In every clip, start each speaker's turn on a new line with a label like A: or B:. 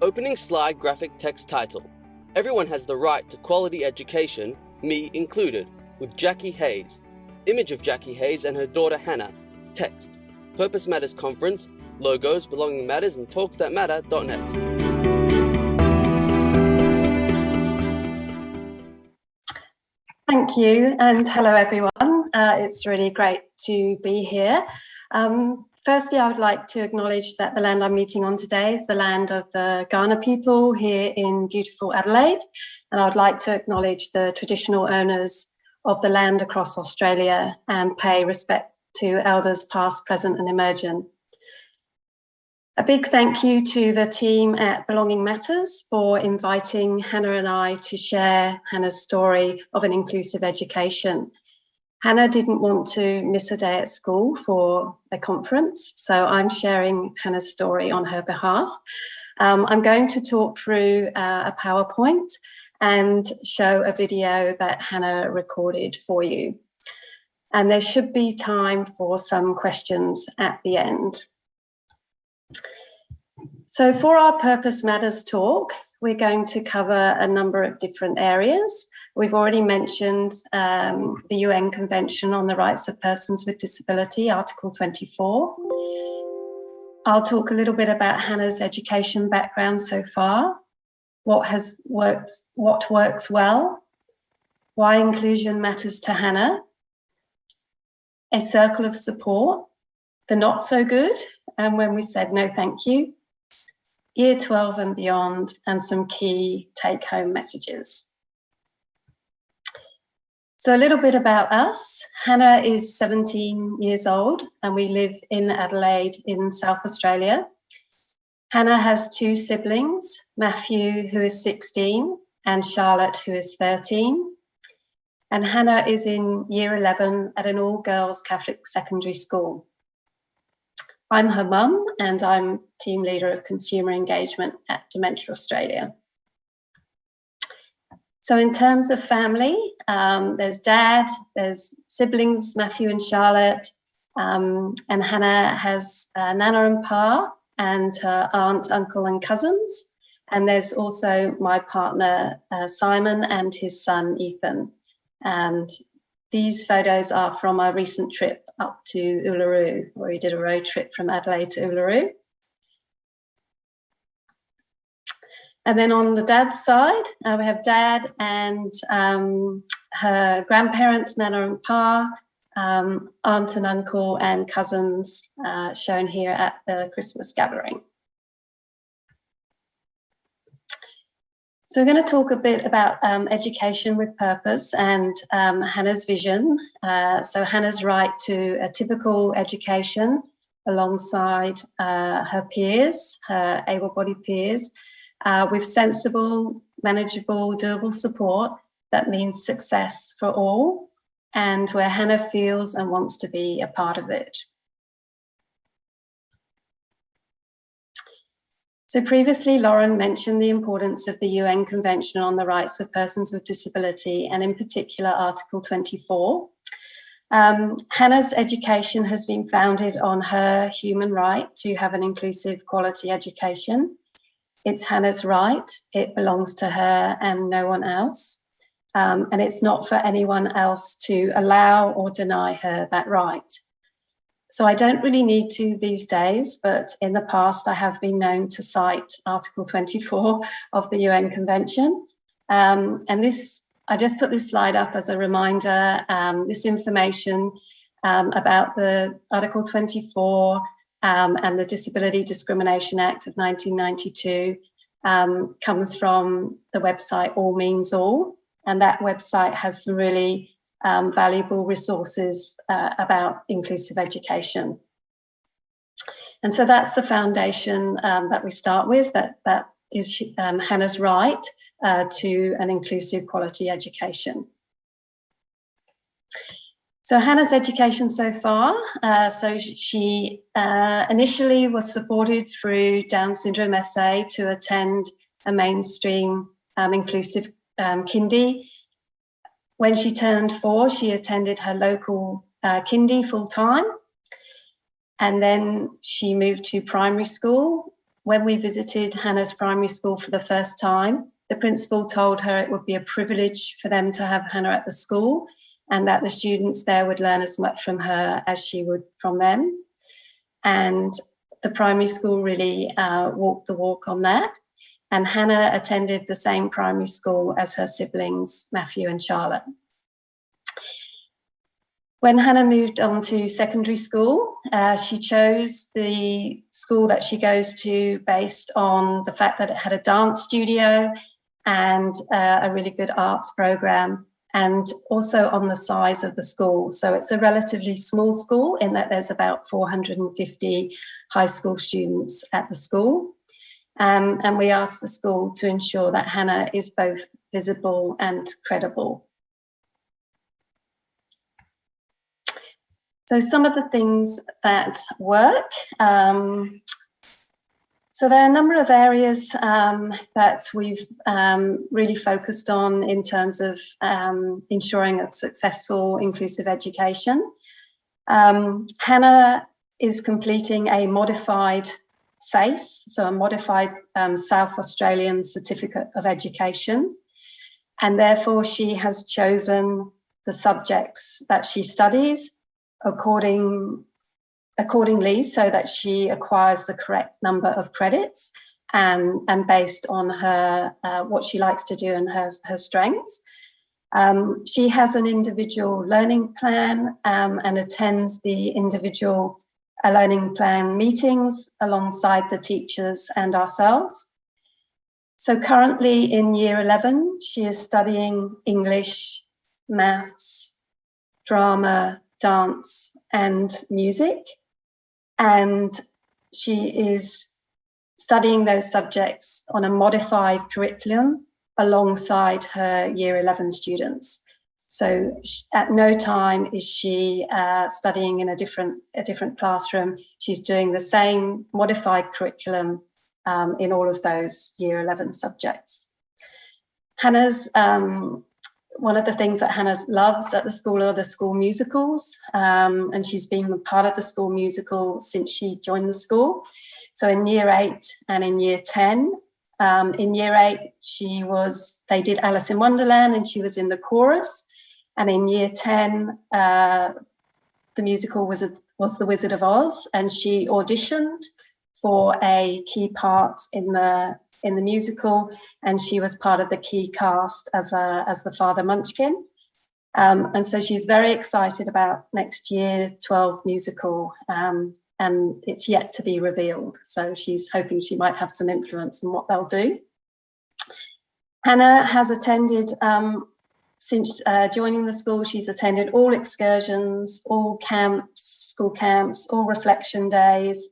A: Opening slide graphic text title. Everyone has the right to quality education, me included, with Jackie Hayes. Image of Jackie Hayes and her daughter Hannah. Text. Purpose Matters Conference. Logos, Belonging Matters, and talksthatmatter.net.
B: Thank you, and hello everyone. It's really great to be here. Firstly, I would like to acknowledge that the land I'm meeting on today is the land of the Kaurna people here in beautiful Adelaide, and I would like to acknowledge the traditional owners of the land across Australia and pay respect to elders past, present and emerging. A big thank you to the team at Belonging Matters for inviting Hannah and I to share Hannah's story of an inclusive education. Hannah didn't want to miss a day at school for a conference, so I'm sharing Hannah's story on her behalf. I'm going to talk through a PowerPoint and show a video that Hannah recorded for you. And there should be time for some questions at the end. So for our Purpose Matters talk, we're going to cover a number of different areas. We've already mentioned the UN Convention on the Rights of Persons with Disability, Article 24. I'll talk a little bit about Hannah's education background so far, what works well, why inclusion matters to Hannah, a circle of support, the not so good, and when we said no thank you, Year 12 and beyond, and some key take-home messages. So a little bit about us. Hannah is 17 years old and we live in Adelaide in South Australia. Hannah has two siblings, Matthew, who is 16, and Charlotte, who is 13. And Hannah is in year 11 at an all-girls Catholic secondary school. I'm her mum and I'm team leader of consumer engagement at Dementia Australia. So in terms of family, there's dad, there's siblings, Matthew and Charlotte, and Hannah has Nana and Pa and her aunt, uncle and cousins. And there's also my partner, Simon, and his son, Ethan. And these photos are from our recent trip up to Uluru, where we did a road trip from Adelaide to Uluru. And then on the dad's side, we have dad and her grandparents, Nana and Pa, aunt and uncle and cousins shown here at the Christmas gathering. So we're going to talk a bit about education with purpose and Hannah's vision. So Hannah's right to a typical education alongside her peers, her able-bodied peers, with sensible, manageable, doable support that means success for all, and where Hannah feels and wants to be a part of it. So previously, Lauren mentioned the importance of the UN Convention on the Rights of Persons with Disability, and in particular, Article 24. Hannah's education has been founded on her human right to have an inclusive, quality education. It's Hannah's right, it belongs to her and no one else. And it's not for anyone else to allow or deny her that right. So I don't really need to these days, but in the past I have been known to cite Article 24 of the UN Convention. And this, I just put this slide up as a reminder. This information about the Article 24 and the Disability Discrimination Act of 1992 comes from the website All Means All. And that website has some really valuable resources about inclusive education. And so that's the foundation that we start with, that is Hannah's right to an inclusive quality education. So Hannah's education so far, so she initially was supported through Down Syndrome SA to attend a mainstream inclusive kindy. When she turned 4, she attended her local kindy full time. And then she moved to primary school when we visited Hannah's primary school for the first time, the principal told her it would be a privilege for them to have Hannah at the school, and that the students there would learn as much from her as she would from them. And the primary school really walked the walk on that. And Hannah attended the same primary school as her siblings, Matthew and Charlotte. When Hannah moved on to secondary school, she chose the school that she goes to based on the fact that it had a dance studio and a really good arts program, and also on the size of the school. So it's a relatively small school in that there's about 450 high school students at the school. And we asked the school to ensure that Hannah is both visible and credible. So some of the things that work. So there are a number of areas that we've really focused on in terms of ensuring a successful inclusive education. Hannah is completing a modified SACE, so a modified South Australian Certificate of Education, and therefore she has chosen the subjects that she studies accordingly so that she acquires the correct number of credits and based on her what she likes to do and her strengths. She has an individual learning plan and attends the individual learning plan meetings alongside the teachers and ourselves. So currently in year 11, she is studying English, maths, drama, dance and music. And she is studying those subjects on a modified curriculum alongside her year 11 students. So at no time is she studying in a different classroom. She's doing the same modified curriculum in all of those year 11 subjects. Hannah's, one of the things that Hannah loves at the school are the school musicals, and she's been a part of the school musical since she joined the school. So in year 8 and in year 10, in year 8, they did Alice in Wonderland and she was in the chorus. And in year 10, the musical was The Wizard of Oz, and she auditioned for a key part in the musical, and she was part of the key cast as the Father Munchkin. And so she's very excited about next year 12 musical, and it's yet to be revealed. So she's hoping she might have some influence in what they'll do. Hannah has attended, since joining the school, she's attended all excursions, all camps, school camps, all reflection days,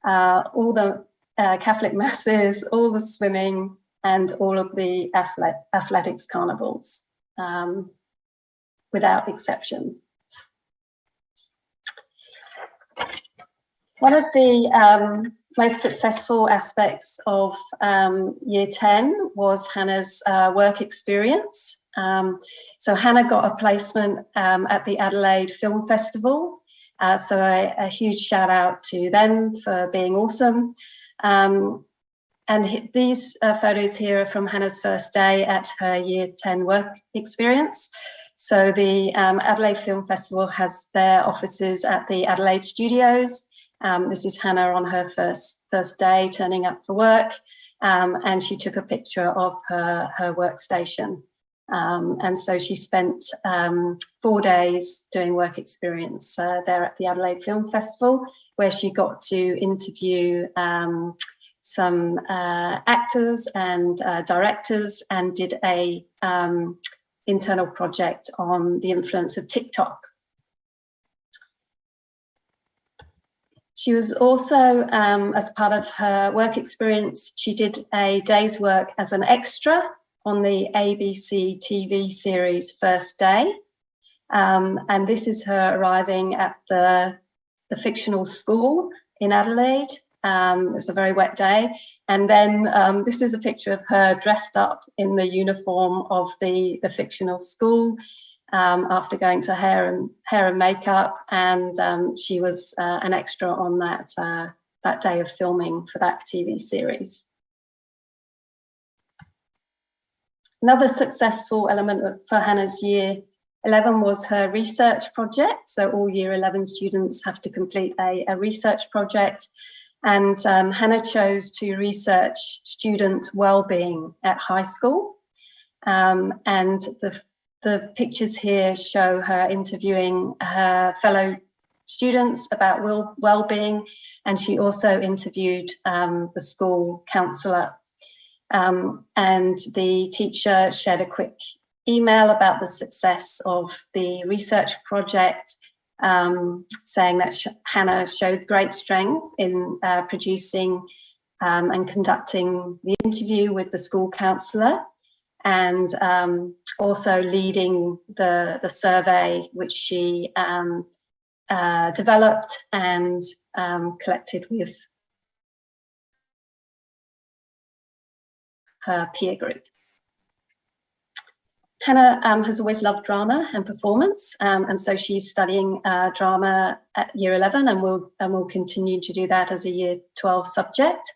B: all the Catholic masses, all the swimming, and all of the athletics carnivals, without exception. One of the most successful aspects of year 10 was Hannah's work experience. So Hannah got a placement at the Adelaide Film Festival. So a huge shout out to them for being awesome. And these photos here are from Hannah's first day at her year 10 work experience. So the Adelaide Film Festival has their offices at the Adelaide Studios. This is Hannah on her first day turning up for work, and she took a picture of her workstation. And so she spent 4 days doing work experience there at the Adelaide Film Festival, where she got to interview some actors and directors, and did a internal project on the influence of TikTok. She was also, as part of her work experience, she did a day's work as an extra on the ABC TV series First Day. And this is her arriving at the fictional school in Adelaide. It was a very wet day. And then this is a picture of her dressed up in the uniform of the fictional school after going to hair and makeup. And she was an extra on that that day of filming for that TV series. Another successful element for Hannah's Year 11 was her research project. So all Year 11 students have to complete a research project. And Hannah chose to research student well-being at high school. And the pictures here show her interviewing her fellow students about well-being, and she also interviewed the school counsellor. And the teacher shared a quick email about the success of the research project, saying that Hannah showed great strength in producing and conducting the interview with the school counsellor, and also leading the survey, which she developed and collected with her peer group. Hannah has always loved drama and performance, and so she's studying drama at Year 11 and will continue to do that as a Year 12 subject.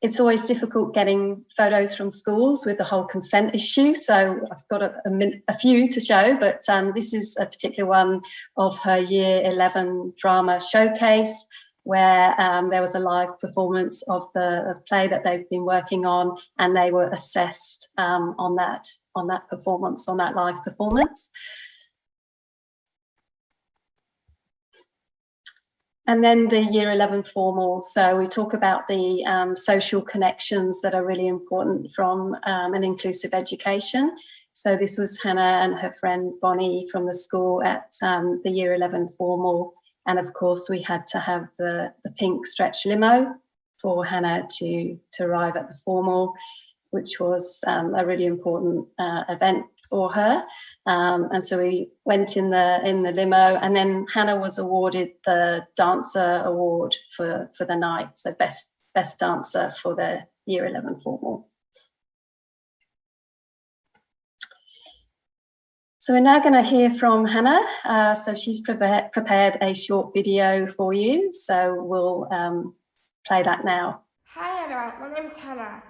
B: It's always difficult getting photos from schools with the whole consent issue, so I've got a few to show, but this is a particular one of her Year 11 drama showcase, where there was a live performance of the play that they've been working on, and they were assessed on that performance, on that live performance. And then the Year 11 formal. So we talk about the social connections that are really important from an inclusive education. So this was Hannah and her friend Bonnie from the school at the Year 11 formal. And of course, we had to have the pink stretch limo for Hannah to arrive at the formal, which was a really important event for her. And so we went in the limo, and then Hannah was awarded the Dancer Award for the night, so best dancer for the Year 11 formal. So we're now going to hear from Hannah. So she's prepared a short video for you. So we'll play that now.
C: Hi everyone, my name is Hannah.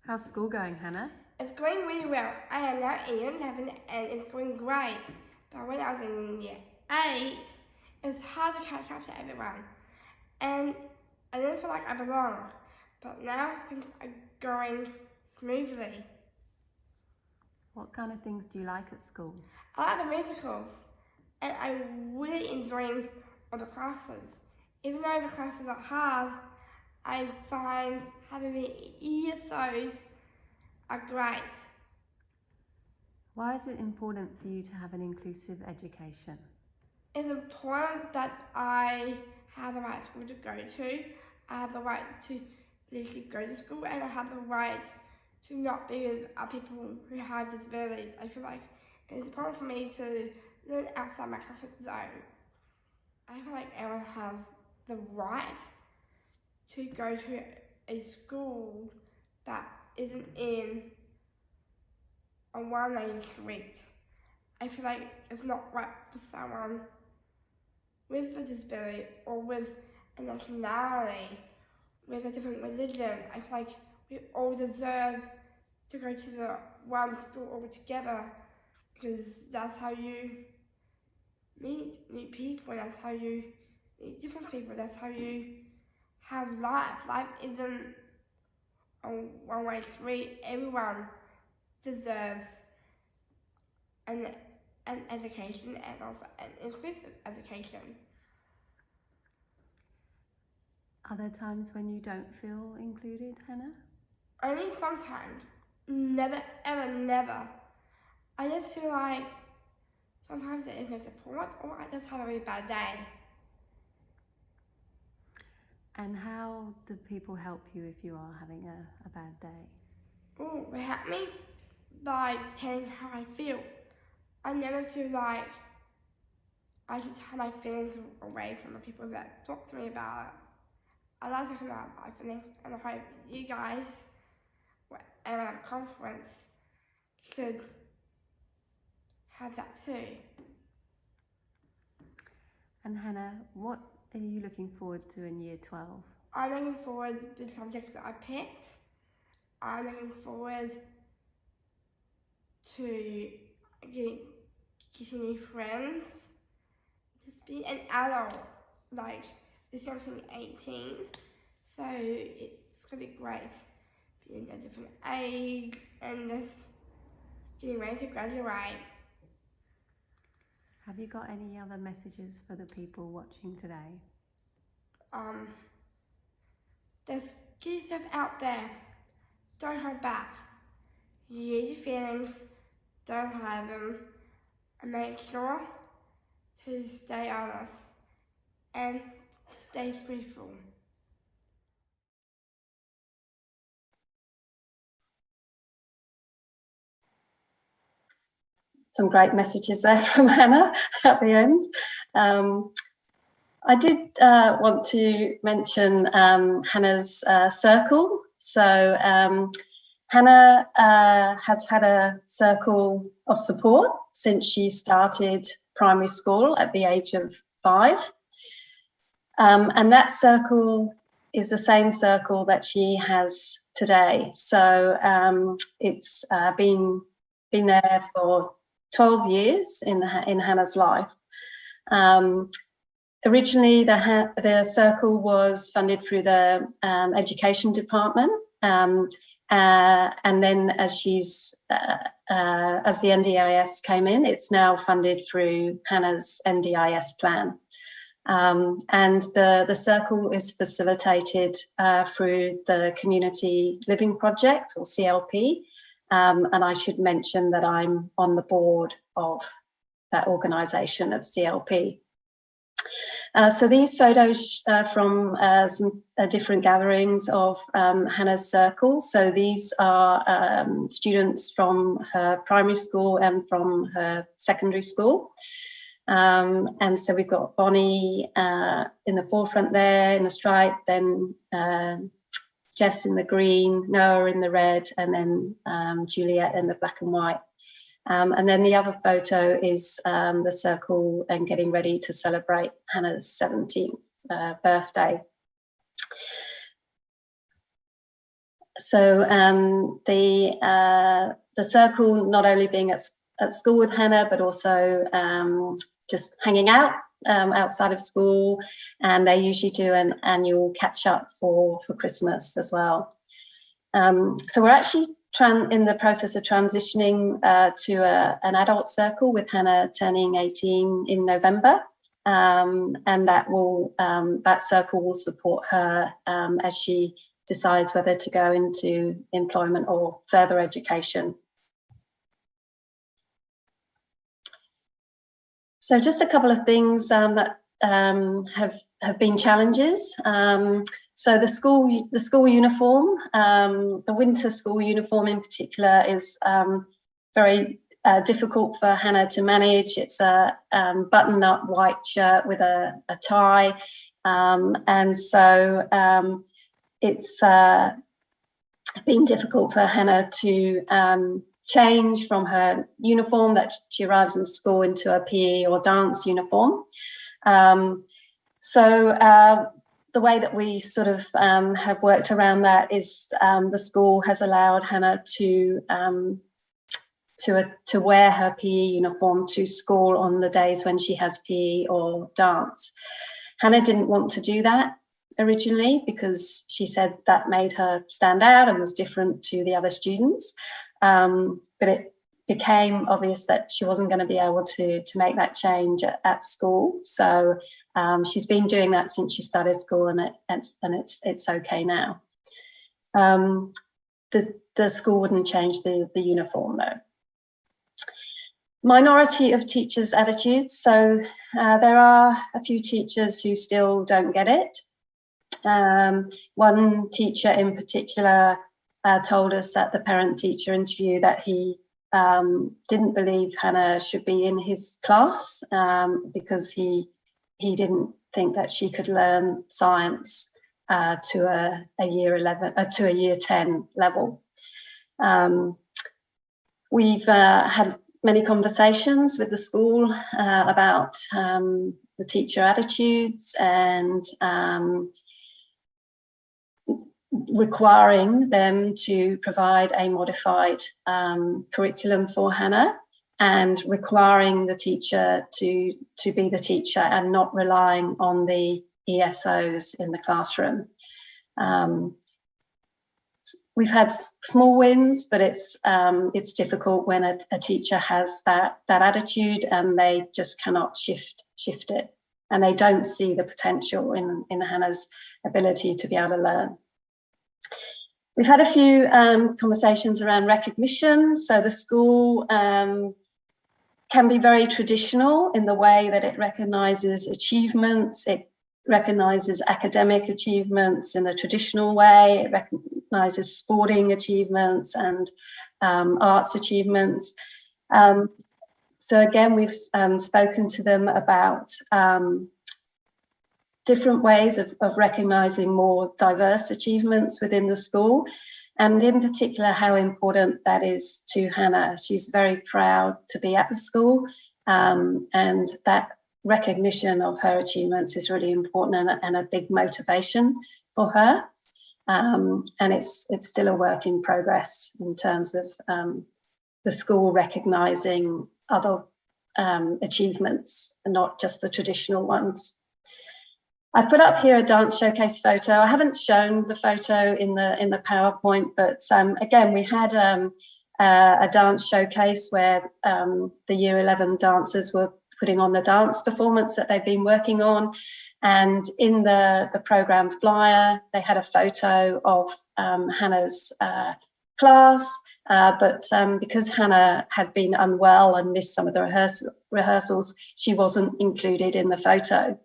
D: How's school going, Hannah?
C: It's going really well. I am now in Year 11 and it's going great. But when I was in Year 8, it was hard to catch up to everyone. And I didn't feel like I belonged. But now things are going smoothly.
D: What kind of things do you like at school?
C: I like the musicals. And I'm really enjoying all the classes. Even though the classes are hard, I find having the ESOs are great.
D: Why is it important for you to have an inclusive education?
C: It's important that I have the right school to go to. I have the right to literally go to school, and I have the right to not be with people who have disabilities. I feel like it's important for me to learn outside my comfort zone. I feel like everyone has the right to go to a school that isn't in a one-lane street. I feel like it's not right for someone with a disability or with a nationality, with a different religion. I feel like we all deserve to go to the one school all together, because that's how you meet new people, that's how you meet different people, that's how you have life. Life isn't a one-way street. Everyone deserves an education, and also an inclusive education.
D: Are there times when you don't feel included, Hannah?
C: Only sometimes. Never, ever, never. I just feel like sometimes there is no support, or I just have a really bad day.
D: And how do people help you if you are having a bad day?
C: Oh, they help me by telling how I feel. I never feel like I should take my feelings away from the people that talk to me about it. I like talking about my feelings, and I hope you guys, whenever at a conference, should have that too.
D: And Hannah, what are you looking forward to in year 12?
C: I'm looking forward to the subjects that I picked. I'm looking forward to getting new friends. Just being an adult, like this year I'm turning 18, so it's gonna be great being at a different age and just getting ready to graduate.
D: Have you got any other messages for the people watching today?
C: Just get yourself out there. Don't hold back. Use your feelings, don't hide them, and make sure to stay honest and stay truthful.
B: Some great messages there from Hannah at the end. I did want to mention Hannah's circle. So Hannah has had a circle of support since she started primary school at the age of 5. And that circle is the same circle that she has today. So it's been there for 12 years in Hannah's life. Originally, the circle was funded through the education department, and then as the NDIS came in, it's now funded through Hannah's NDIS plan. And the circle is facilitated through the Community Living Project, or CLP. And I should mention that I'm on the board of that organisation of CLP. So these photos from some different gatherings of Hannah's circle. So these are students from her primary school and from her secondary school. And so we've got Bonnie in the forefront there in the stripe, then Jess in the green, Noah in the red, and then Juliet in the black and white. And then the other photo is the circle and getting ready to celebrate Hannah's 17th birthday. So the circle not only being at school with Hannah, but also just hanging out outside of school, and they usually do an annual catch up for Christmas as well. So we're actually in the process of transitioning to an adult circle with Hannah turning 18 in November, and that circle will support her as she decides whether to go into employment or further education. So just a couple of things that have been challenges. So the school uniform, the winter school uniform in particular, is very difficult for Hannah to manage. It's a button-up white shirt with a tie, and so it's been difficult for Hannah to change from her uniform that she arrives in school into a PE or dance uniform. So the way that we sort of have worked around that is the school has allowed Hannah to wear her PE uniform to school on the days when she has PE or dance. Hannah didn't want to do that originally because she said that made her stand out and was different to the other students. But it became obvious that she wasn't going to be able to make that change at school. So she's been doing that since she started school, and it's okay now. The school wouldn't change the uniform though. Minority of teachers' attitudes. So there are a few teachers who still don't get it. One teacher in particular told us at the parent-teacher interview that he didn't believe Hannah should be in his class because he didn't think that she could learn science to a year 10 level. We've had many conversations with the school about the teacher attitudes and requiring them to provide a modified curriculum for Hannah, and requiring the teacher to be the teacher and not relying on the ESOs in the classroom. We've had small wins, but it's difficult when a teacher has that attitude and they just cannot shift it, and they don't see the potential in Hannah's ability to be able to learn. We've had a few conversations around recognition. So the school can be very traditional in the way that it recognises achievements. It recognises academic achievements in a traditional way. It recognises sporting achievements and arts achievements. So again, we've spoken to them about different ways of recognising more diverse achievements within the school, and in particular how important that is to Hannah. She's very proud to be at the school, and that recognition of her achievements is really important and a big motivation for her. And it's still a work in progress in terms of the school recognising other achievements and not just the traditional ones. I've put up here a dance showcase photo. I haven't shown the photo in the PowerPoint, but again, we had a dance showcase where the Year 11 dancers were putting on the dance performance that they've been working on. And in the programme flyer, they had a photo of Hannah's class, but because Hannah had been unwell and missed some of the rehearsals, she wasn't included in the photo.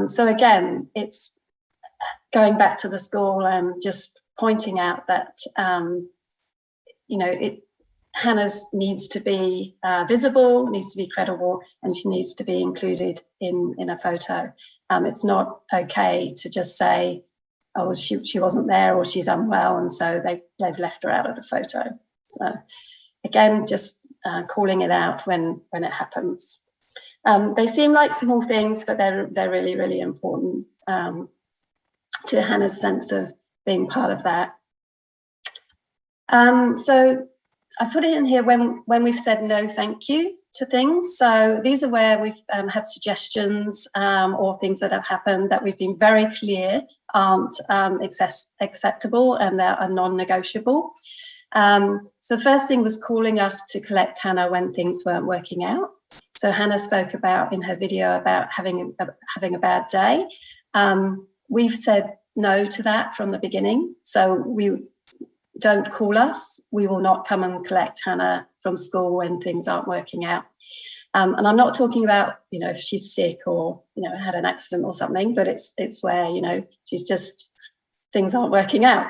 B: So again, it's going back to the school and just pointing out that, Hannah needs to be visible, needs to be credible, and she needs to be included in a photo. It's not okay to just say, oh, she wasn't there or she's unwell, and so they've left her out of the photo. So again, just calling it out when it happens. They seem like small things, but they're really, really important to Hannah's sense of being part of that. So I put it in here when we've said no thank you to things. So these are where we've had suggestions or things that have happened that we've been very clear aren't acceptable and that are non-negotiable. So the first thing was calling us to collect Hannah when things weren't working out. So Hannah spoke about in her video about having a bad day. We've said no to that from the beginning. So we don't call us. We will not come and collect Hannah from school when things aren't working out. And I'm not talking about, if she's sick or, had an accident or something, but it's where, she's just, things aren't working out.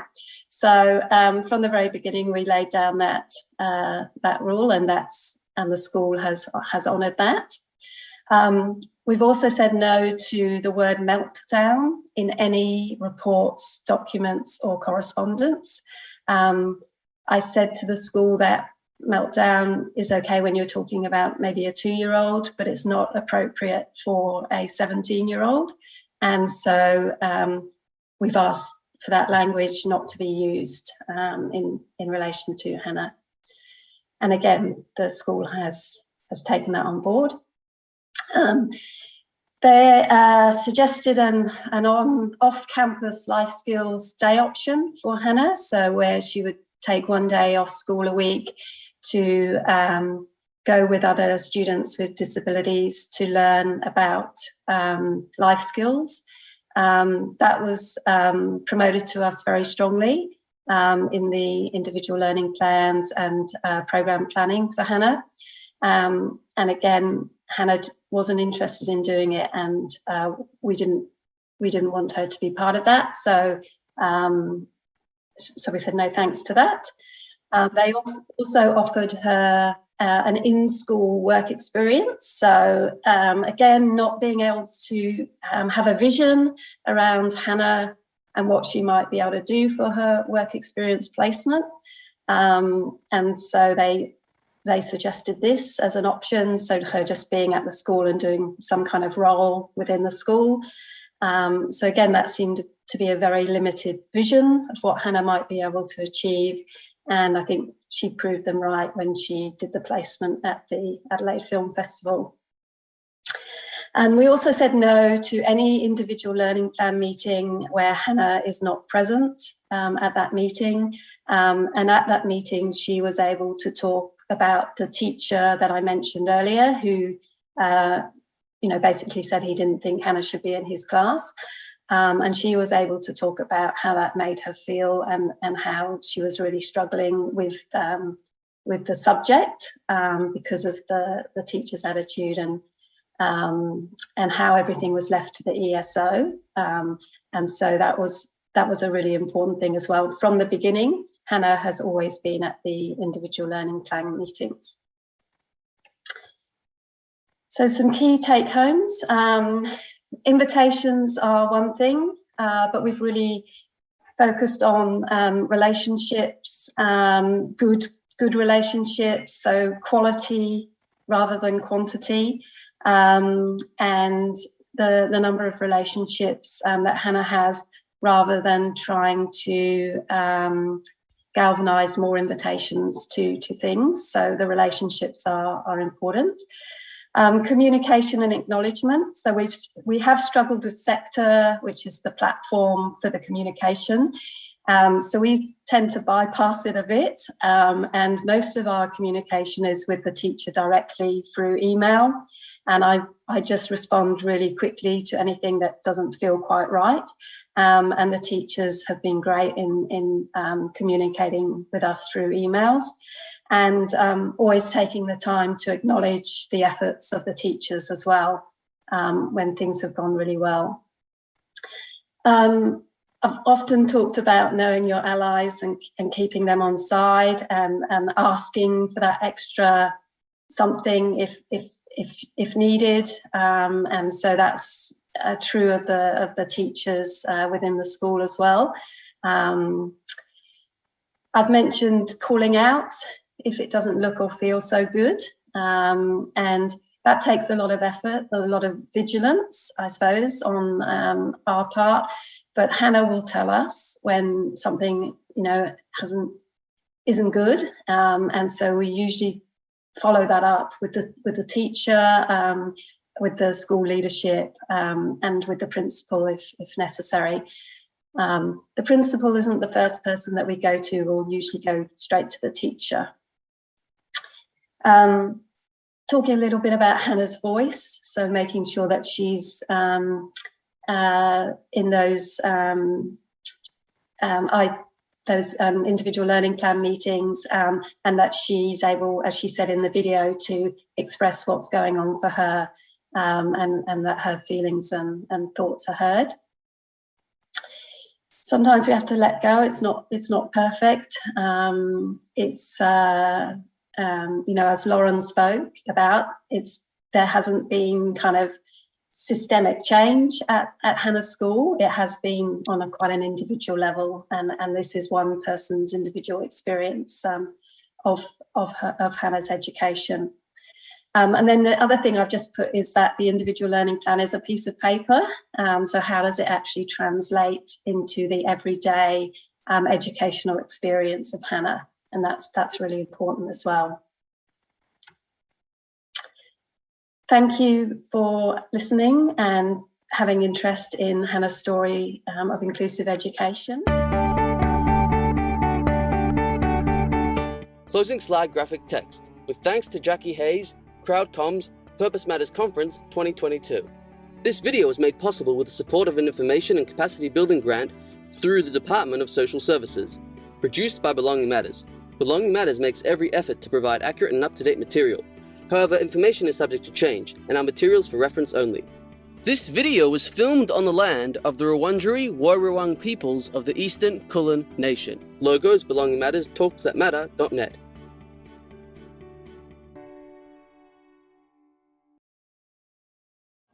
B: So from the very beginning, we laid down that rule, and the school has honoured that. We've also said no to the word meltdown in any reports, documents, or correspondence. I said to the school that meltdown is okay when you're talking about maybe a 2-year-old, but it's not appropriate for a 17-year-old. And so we've asked for that language not to be used in relation to Hannah. And again, the school has taken that on board. They suggested an off-campus life skills day option for Hannah, so where she would take one day off school a week to go with other students with disabilities to learn about life skills. That was promoted to us very strongly in the individual learning plans and programme planning for Hannah. And again, Hannah wasn't interested in doing it, and we didn't want her to be part of that. So we said no thanks to that. They also offered her an in-school work experience. So again, not being able to have a vision around Hannah and what she might be able to do for her work experience placement. And so they they suggested this as an option, so her just being at the school and doing some kind of role within the school. So again, that seemed to be a very limited vision of what Hannah might be able to achieve. And I think she proved them right when she did the placement at the Adelaide Film Festival. And we also said no to any individual learning plan meeting where Hannah is not present at that meeting. And at that meeting, she was able to talk about the teacher that I mentioned earlier, who basically said he didn't think Hannah should be in his class. And she was able to talk about how that made her feel and how she was really struggling with the subject because of the teacher's attitude and how everything was left to the ESO. And so that was a really important thing as well. From the beginning, Hannah has always been at the individual learning plan meetings. So some key take-homes. Invitations are one thing, but we've really focused on relationships, good relationships, so quality rather than quantity, and the number of relationships that Hannah has, rather than trying to galvanise more invitations to things. So the relationships are important. Communication and acknowledgement. So we have struggled with Sector, which is the platform for the communication. So we tend to bypass it a bit, and most of our communication is with the teacher directly through email. And I just respond really quickly to anything that doesn't feel quite right. And the teachers have been great in communicating with us through emails, and always taking the time to acknowledge the efforts of the teachers as well when things have gone really well. I've often talked about knowing your allies and keeping them on side and asking for that extra something if needed. And so that's true of the teachers within the school as well. I've mentioned calling out if it doesn't look or feel so good. And that takes a lot of effort, a lot of vigilance, I suppose, on our part. But Hannah will tell us when something, isn't good. And so we usually follow that up with the teacher, with the school leadership, and with the principal if necessary. The principal isn't the first person that we go to. We'll usually go straight to the teacher. Talking a little bit about Hannah's voice, so making sure that she's in those individual learning plan meetings, and that she's able, as she said in the video, to express what's going on for her, and that her feelings and thoughts are heard. Sometimes we have to let go. It's not perfect. As Lauren spoke about, there hasn't been kind of systemic change at Hannah's school. It has been on quite an individual level, and this is one person's individual experience of Hannah's education. And then the other thing I've just put is that the individual learning plan is a piece of paper. So how does it actually translate into the everyday educational experience of Hannah? And that's really important as well. Thank you for listening and having interest in Hannah's story of inclusive education.
A: Closing slide graphic text, with thanks to Jackie Hayes, CrowdComms, Purpose Matters Conference 2022. This video was made possible with the support of an information and capacity building grant through the Department of Social Services, produced by Belonging Matters. Belonging Matters makes every effort to provide accurate and up-to-date material. However, information is subject to change, and our materials for reference only. This video was filmed on the land of the Wurundjeri Woi-wurrung peoples of the Eastern Kulin Nation. Logos Belonging Matters, talksthatmatter.net.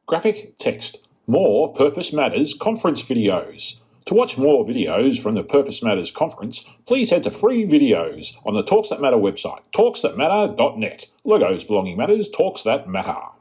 E: Graphic text. More Purpose Matters conference videos. To watch more videos from the Purpose Matters conference, please head to free videos on the Talks That Matter website, talksthatmatter.net. Legos Belonging Matters, Talks That Matter.